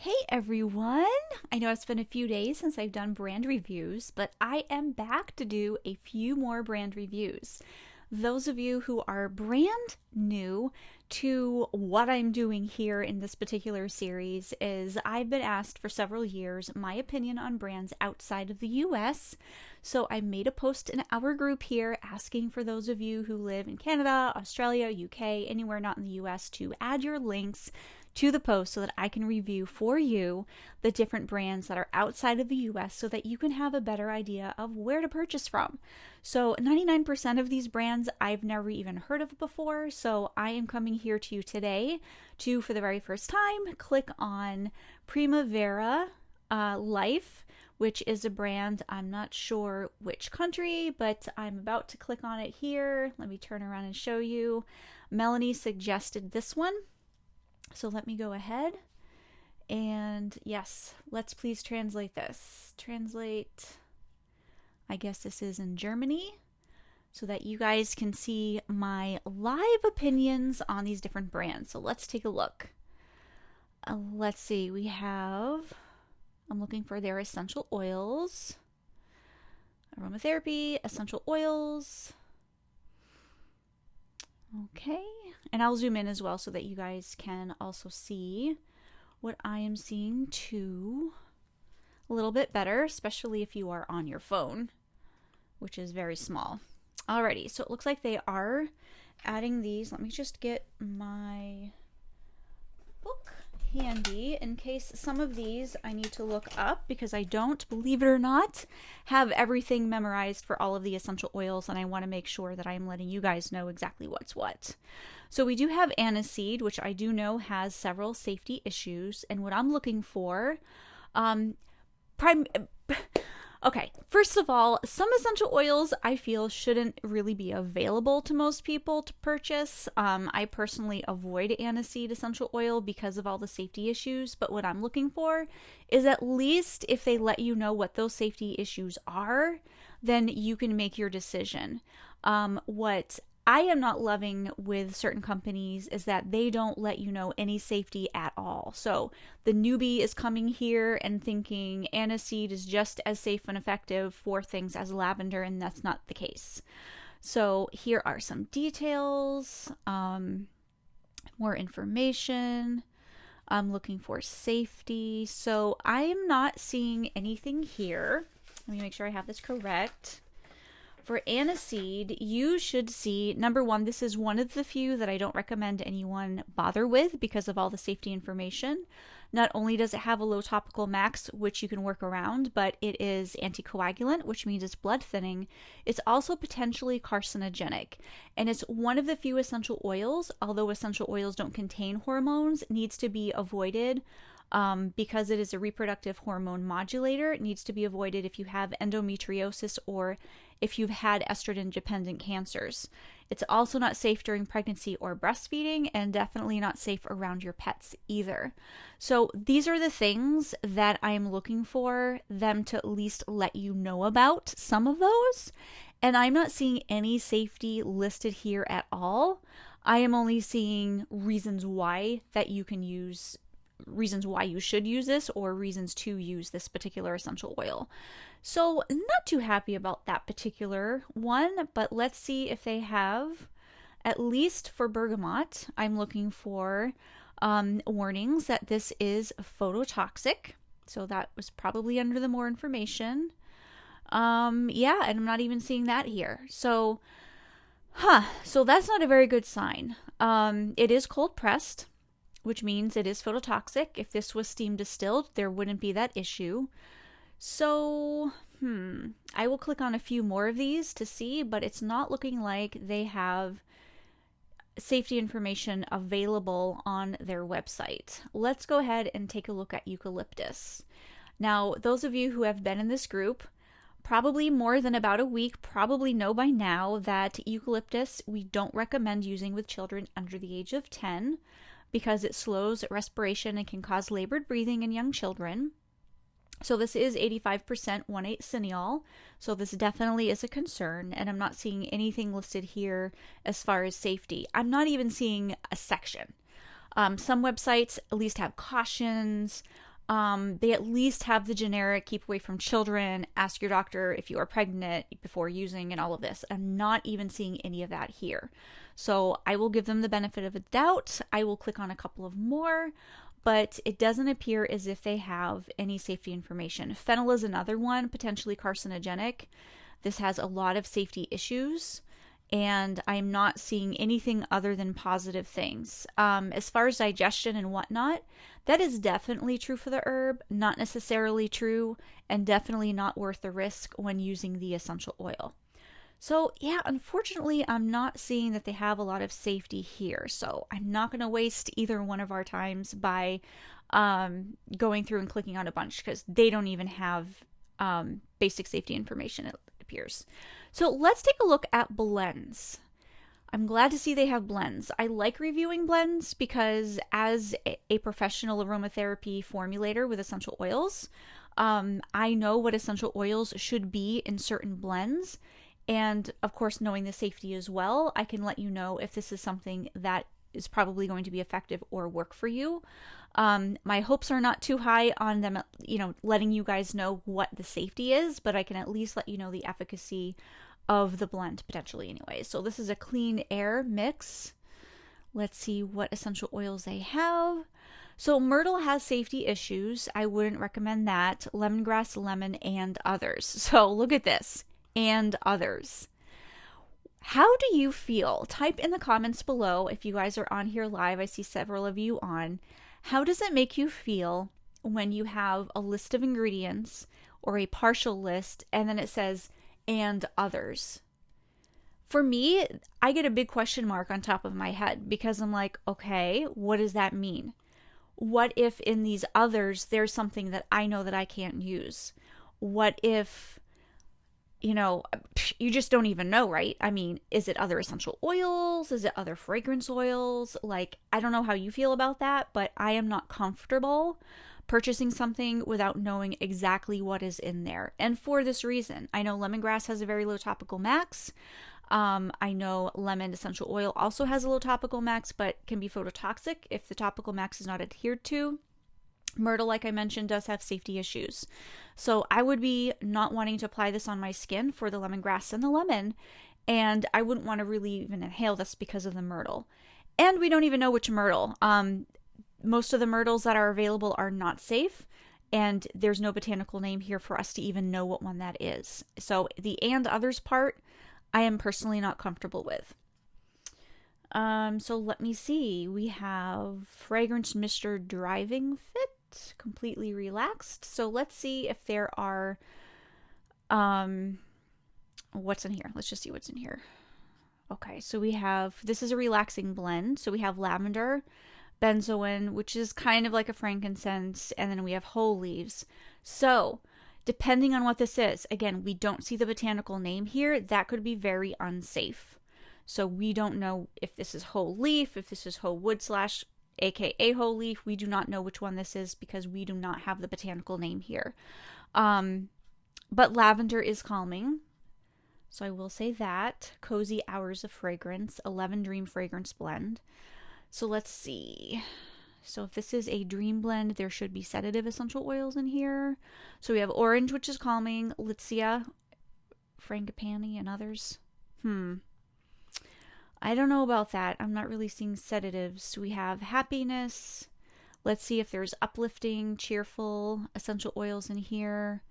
Hey everyone! I know it's been a few days since I've done brand reviews, but I am back to do a few more brand reviews. Those of you who are brand new to what I'm doing here in this particular series is I've been asked for several years my opinion on brands outside of the US. So I made a post in our group here asking for those of you who live in Canada, Australia, UK, anywhere not in the US to add your links to the post so that I can review for you the different brands that are outside of the US so that you can have a better idea of where to purchase from. So 99% of these brands I've never even heard of before, so I am coming here to you today to, for the very first time, click on Primavera Life, which is a brand. I'm not sure which country, but I'm about to click on it here. Let me turn around and show you. Melanie suggested this one. So let me go ahead and yes, let's please translate this. Translate, I guess this is in Germany, so that you guys can see my live opinions on these different brands. So let's take a look. Let's see, we have, I'm looking for their essential oils. Aromatherapy, essential oils. Okay, and I'll zoom in as well so that you guys can also see what I am seeing too a little bit better, especially if you are on your phone, which is very small. Alrighty, so it looks like they are adding these. Let me just get my book handy in case some of these I need to look up because I don't, believe it or not, have everything memorized for all of the essential oils, and I want to make sure that I'm letting you guys know exactly what's what. So we do have aniseed, which I do know has several safety issues, and what I'm looking for, Okay, first of all, some essential oils I feel shouldn't really be available to most people to purchase. I personally avoid aniseed essential oil because of all the safety issues, but what I'm looking for is at least if they let you know what those safety issues are, then you can make your decision. What I am not loving with certain companies is that they don't let you know any safety at all. So the newbie is coming here and thinking aniseed is just as safe and effective for things as lavender, and that's not the case. So here are some details, more information. I'm looking for safety. So I am not seeing anything here. Let me make sure I have this correct. For aniseed, you should see, number one, this is one of the few that I don't recommend anyone bother with because of all the safety information. Not only does it have a low topical max, which you can work around, but it is anticoagulant, which means it's blood thinning. It's also potentially carcinogenic. And it's one of the few essential oils, although essential oils don't contain hormones, needs to be avoided because it is a reproductive hormone modulator. It needs to be avoided if you have endometriosis or if you've had estrogen-dependent cancers. It's also not safe during pregnancy or breastfeeding, and definitely not safe around your pets either. So these are the things that I am looking for them to at least let you know about, some of those. And I'm not seeing any safety listed here at all. I am only seeing reasons why that you can use, reasons why you should use this, or reasons to use this particular essential oil. So not too happy about that particular one, but let's see if they have, at least for bergamot, I'm looking for warnings that this is phototoxic. So that was probably under the more information. Yeah, and I'm not even seeing that here. So, so that's not a very good sign. It is cold pressed, which means it is phototoxic. If this was steam distilled, there wouldn't be that issue. So, I will click on a few more of these to see, but it's not looking like they have safety information available on their website. Let's go ahead and take a look at Eucalyptus. Now, those of you who have been in this group, probably more than about a week, probably know by now that Eucalyptus we don't recommend using with children under the age of 10 because it slows respiration and can cause labored breathing in young children. So this is 85% 1,8-cineol, so this definitely is a concern, and I'm not seeing anything listed here as far as safety. I'm not even seeing a section. Some websites at least have cautions. They at least have the generic keep away from children, ask your doctor if you are pregnant before using, and all of this. I'm not even seeing any of that here. So I will give them the benefit of a doubt. I will click on a couple of more, but it doesn't appear as if they have any safety information. Fennel is another one, potentially carcinogenic. This has a lot of safety issues, and I'm not seeing anything other than positive things. As far as digestion and whatnot, that is definitely true for the herb, not necessarily true, and definitely not worth the risk when using the essential oil. So, yeah, unfortunately, I'm not seeing that they have a lot of safety here. So, I'm not going to waste either one of our times by going through and clicking on a bunch because they don't even have basic safety information, it appears. So, let's take a look at blends. I'm glad to see they have blends. I like reviewing blends because, as a professional aromatherapy formulator with essential oils, I know what essential oils should be in certain blends. And of course, knowing the safety as well, I can let you know if this is something that is probably going to be effective or work for you. My hopes are not too high on them, letting you guys know what the safety is, but I can at least let you know the efficacy of the blend potentially anyway. So this is a clean air mix. Let's see what essential oils they have. So myrtle has safety issues. I wouldn't recommend that. Lemongrass, lemon, and others. So look at this. And others. How do you feel? Type in the comments below if you guys are on here live. I see several of you on. How does it make you feel when you have a list of ingredients or a partial list and then it says and others? For me, I get a big question mark on top of my head because I'm like, okay, what does that mean? What if in these others there's something that I know that I can't use? What if you just don't even know, right? I mean, is it other essential oils? Is it other fragrance oils? Like, I don't know how you feel about that, but I am not comfortable purchasing something without knowing exactly what is in there. And for this reason, I know lemongrass has a very low topical max. I know lemon essential oil also has a low topical max, but can be phototoxic if the topical max is not adhered to. Myrtle, like I mentioned, does have safety issues. So I would be not wanting to apply this on my skin for the lemongrass and the lemon, and I wouldn't want to really even inhale this because of the myrtle. And we don't even know which myrtle. Most of the myrtles that are available are not safe, and there's no botanical name here for us to even know what one that is. So the and others part, I am personally not comfortable with. So let me see. We have Fragrance Mr. Driving Fit. Completely relaxed. So let's see if there are what's in here. Let's just see what's in here. Okay, so we have, this is a relaxing blend. So we have lavender, benzoin, which is kind of like a frankincense, and then we have whole leaves. So depending on what this is, again, we don't see the botanical name here. That could be very unsafe. So we don't know if this is whole leaf, if this is whole wood slash aka whole leaf. We do not know which one this is because we do not have the botanical name here. But lavender is calming. So I will say that. Cozy Hours of Fragrance, 11 Dream Fragrance Blend. So let's see. So if this is a dream blend, there should be sedative essential oils in here. So we have orange, which is calming, Litsea, frangipani, and others. I don't know about that. I'm not really seeing sedatives. We have happiness. Let's see if there's uplifting, cheerful essential oils in here.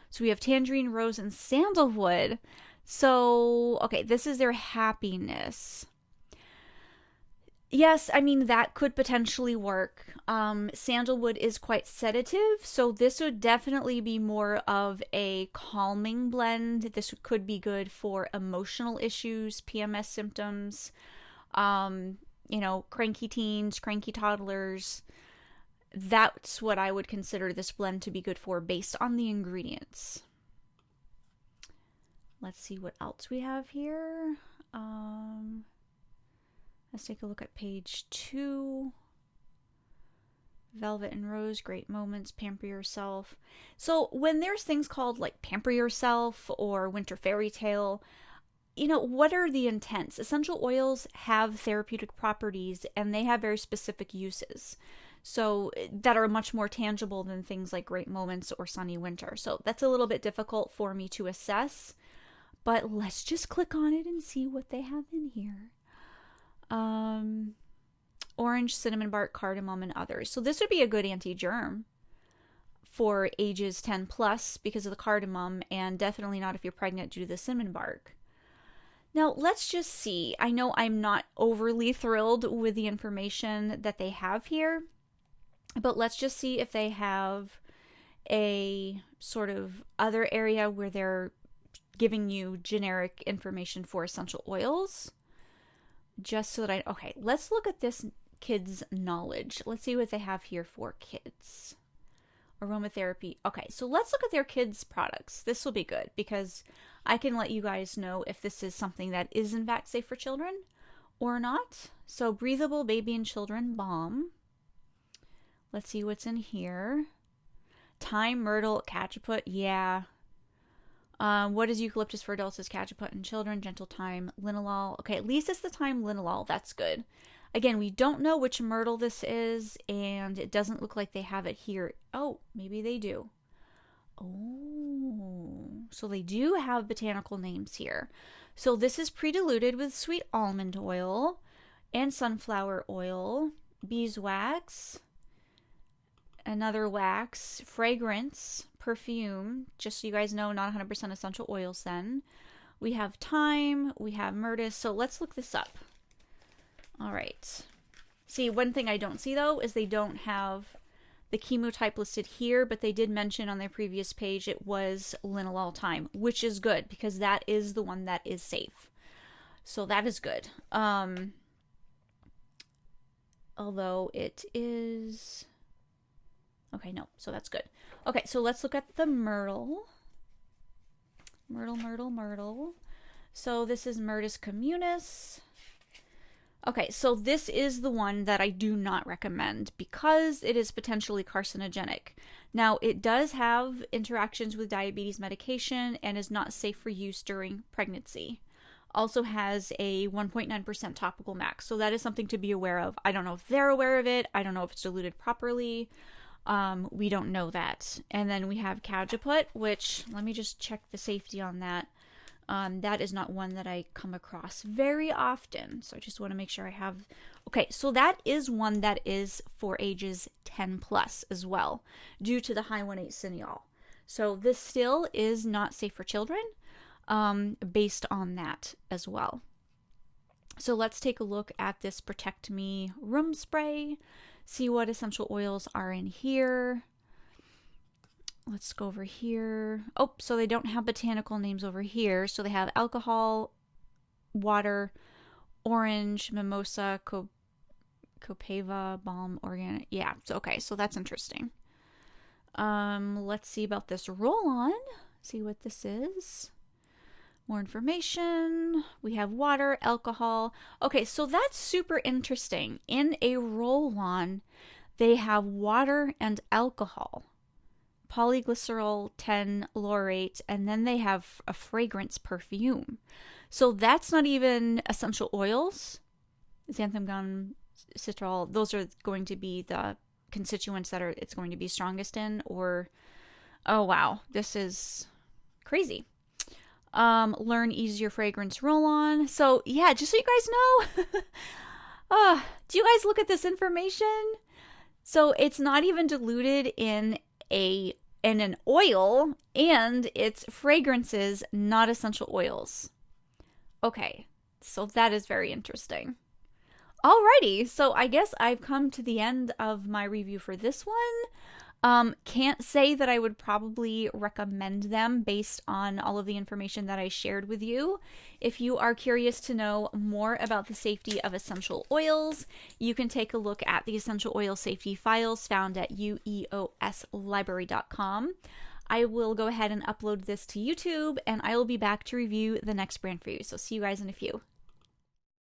So we have tangerine, rose, and sandalwood. So, okay, this is their happiness. Yes, I mean, that could potentially work. Sandalwood is quite sedative, so this would definitely be more of a calming blend. This could be good for emotional issues, PMS symptoms, cranky teens, cranky toddlers. That's what I would consider this blend to be good for based on the ingredients. Let's see what else we have here. Let's take a look at page 2. Velvet and Rose, Great Moments, Pamper Yourself. So when there's things called like Pamper Yourself or Winter Fairy Tale, what are the intents? Essential oils have therapeutic properties and they have very specific uses. So that are much more tangible than things like Great Moments or Sunny Winter. So that's a little bit difficult for me to assess, but let's just click on it and see what they have in here. Orange, cinnamon bark, cardamom, and others. So this would be a good anti-germ for ages 10 plus because of the cardamom, and definitely not if you're pregnant due to the cinnamon bark. Now, let's just see. I know I'm not overly thrilled with the information that they have here, but let's just see if they have a sort of other area where they're giving you generic information for essential oils. Just so that okay, let's look at this kids' knowledge. Let's see what they have here for kids. Aromatherapy. Okay, so let's look at their kids' products. This will be good because I can let you guys know if this is something that is in fact safe for children or not. So breathable baby and children balm. Let's see what's in here. Thyme, myrtle, cajeput. Yeah. What is eucalyptus for adults is cajeput in children. Gentle thyme, linalool. Okay, at least it's the thyme linalool. That's good. Again, we don't know which myrtle this is, and it doesn't look like they have it here. Oh, maybe they do. Oh, so they do have botanical names here. So this is pre-diluted with sweet almond oil and sunflower oil, beeswax, another wax, fragrance, perfume, just so you guys know, not 100% essential oils then. We have thyme, we have myrtus, so let's look this up. All right. See, one thing I don't see, though, is they don't have the chemotype listed here, but they did mention on their previous page it was linalool thyme, which is good because that is the one that is safe. So that is good. Although it is... Okay, no, so that's good. Okay, so let's look at the myrtle. Myrtle. So this is Myrtus communis. Okay, so this is the one that I do not recommend because it is potentially carcinogenic. Now, it does have interactions with diabetes medication and is not safe for use during pregnancy. Also has a 1.9% topical max, so that is something to be aware of. I don't know if they're aware of it. I don't know if it's diluted properly. We don't know that. And then we have cajeput, which, let me just check the safety on that. That is not one that I come across very often. So I just want to make sure I have... Okay, so that is one that is for ages 10 plus as well, due to the high 1,8-cineol. So this still is not safe for children, based on that as well. So let's take a look at this Protect Me room spray, see what essential oils are in here. Let's go over here. Oh, so they don't have botanical names over here. So they have alcohol, water, orange, mimosa, copaiba, balm, organic. Yeah, so, okay, so that's interesting. Let's see about this roll-on. See what this is. More information. We have water, alcohol. Okay, so that's super interesting. In a roll-on, they have water and alcohol. Polyglycerol 10 laurate, and then they have a fragrance perfume. So that's not even essential oils. Xanthan gum, citral, those are going to be the constituents that it's going to be strongest in, or oh wow, this is crazy. Learn easier fragrance roll on. So yeah, just so you guys know, do you guys look at this information? So it's not even diluted in an oil, and it's fragrances, not essential oils. Okay, so that is very interesting. Alrighty, so I guess I've come to the end of my review for this one. Can't say that I would probably recommend them based on all of the information that I shared with you. If you are curious to know more about the safety of essential oils, you can take a look at the essential oil safety files found at ueoslibrary.com. I will go ahead and upload this to YouTube, and I will be back to review the next brand for you. So see you guys in a few.